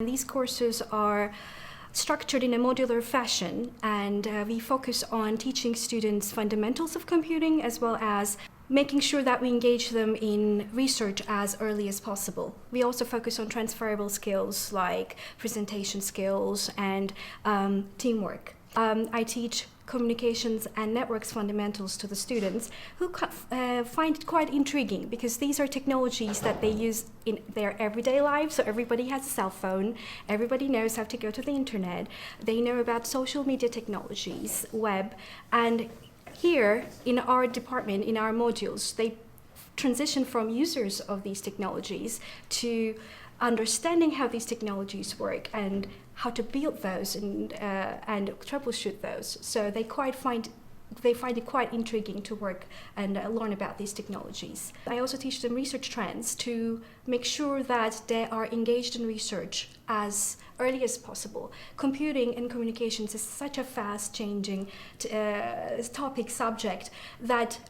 These courses are structured in a modular fashion, and we focus on teaching students fundamentals of computing as well as making sure that we engage them in research as early as possible. We also focus on transferable skills like presentation skills and teamwork. I teach communications and networks fundamentals to the students who find it quite intriguing because these are technologies that they use in their everyday lives. So everybody has a cell phone, everybody knows how to go to the internet, they know about social media technologies, web, and here in our department, in our modules, they transition from users of these technologies to understanding how these technologies work and how to build those and troubleshoot those. So they find it quite intriguing to work and learn about these technologies. I also teach them research trends to make sure that they are engaged in research as early as possible. Computing and communications is such a fast-changing subject that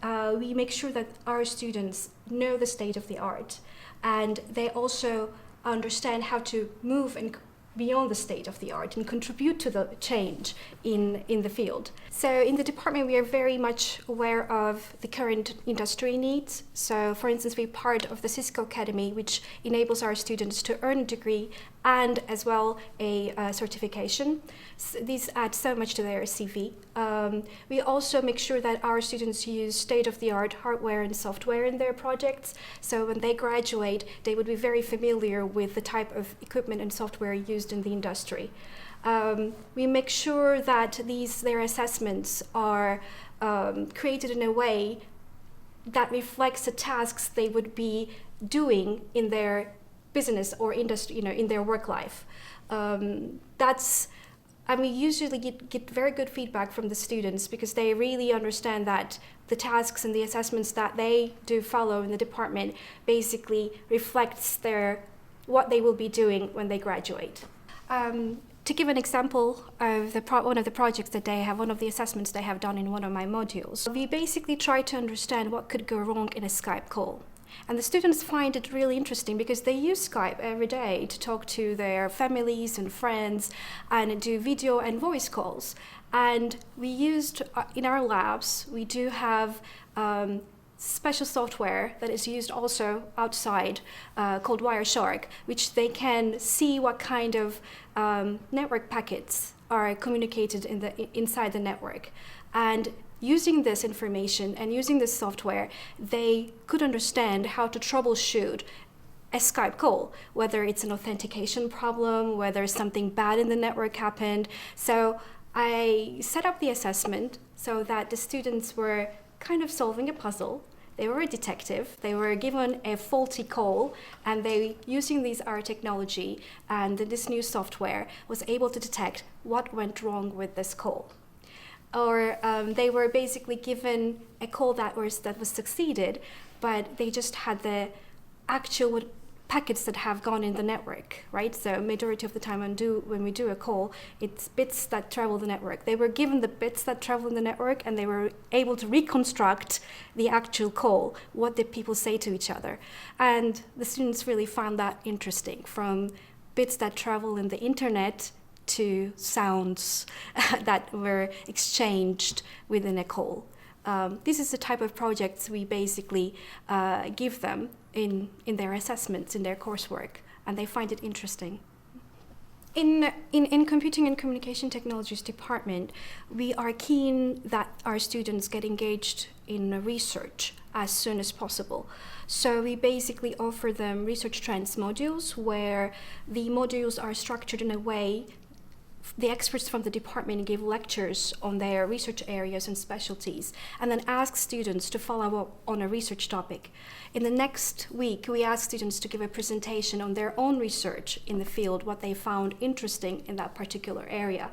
we make sure that our students know the state of the art, and they also understand how to move and beyond the state of the art and contribute to the change in the field. So in the department, we are very much aware of the current industry needs. So for instance, we're part of the Cisco Academy, which enables our students to earn a degree and as well a certification. So these add so much to their CV. We also make sure that our students use state-of-the-art hardware and software in their projects. So when they graduate, they would be very familiar with the type of equipment and software used in the industry. We make sure that their assessments are created in a way that reflects the tasks they would be doing in their business or industry, in their work life. We usually get very good feedback from the students because they really understand that the tasks and the assessments that they do follow in the department basically reflects what they will be doing when they graduate. To give an example of one of the projects that they have, one of the assessments they have done in one of my modules, we basically try to understand what could go wrong in a Skype call. And the students find it really interesting because they use Skype every day to talk to their families and friends and do video and voice calls. And we used, in our labs, we do have special software that is used also outside called Wireshark, which they can see what kind of network packets are communicated inside the network. And using this information and using this software, they could understand how to troubleshoot a Skype call, whether it's an authentication problem, whether something bad in the network happened. So I set up the assessment so that the students were kind of solving a puzzle. They were a detective, they were given a faulty call, and using our technology and this new software, was able to detect what went wrong with this call. Or they were basically given a call that was succeeded, but they just had the actual packets that have gone in the network, right? So majority of the time when we do a call, it's bits that travel the network. They were given the bits that travel in the network, and they were able to reconstruct the actual call. What did people say to each other? And the students really found that interesting, from bits that travel in the internet to sounds that were exchanged within a call. This is the type of projects we basically give them in their assessments, in their coursework, and they find it interesting. In Computing and Communication Technologies department, we are keen that our students get engaged in research as soon as possible. So we basically offer them research trends modules, where the modules are structured in a way the experts from the department give lectures on their research areas and specialties, and then ask students to follow up on a research topic. In the next week, we ask students to give a presentation on their own research in the field, what they found interesting in that particular area.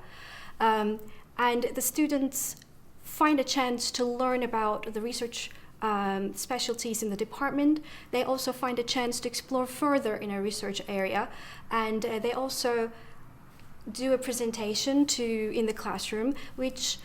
And the students find a chance to learn about the research specialties in the department. They also find a chance to explore further in a research area, and they also do a presentation in the classroom, which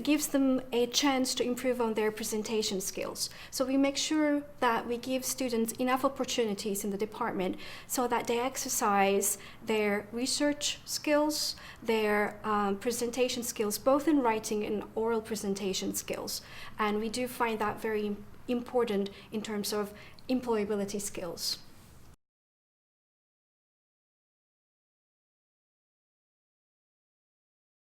gives them a chance to improve on their presentation skills. So we make sure that we give students enough opportunities in the department so that they exercise their research skills, their presentation skills, both in writing and oral presentation skills. And we do find that very important in terms of employability skills.